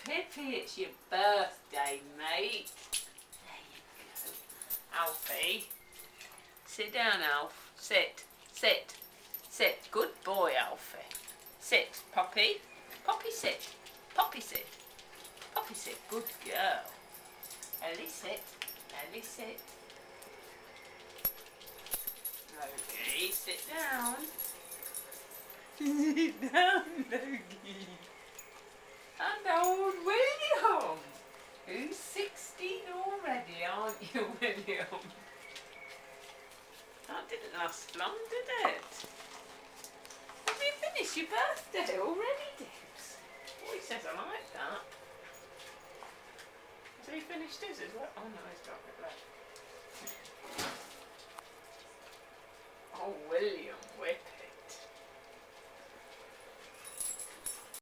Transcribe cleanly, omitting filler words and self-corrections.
Pippi, it's your birthday, mate. There you go. Alfie. Sit down, Alf. Sit. Sit. Sit. Good boy, Alfie. Sit. Poppy. Poppy, sit. Poppy, sit. Poppy, sit. Good girl. Ellie, sit. Ellie, sit. Logie, sit down. Sit down, Logie. And old William, who's 16 already, aren't you, William? That didn't last long, did it? Have you finished your birthday already, Dibs? Oh, he says I like that. Has he finished his as well? Oh no, he's got it left. Oh, William Whip.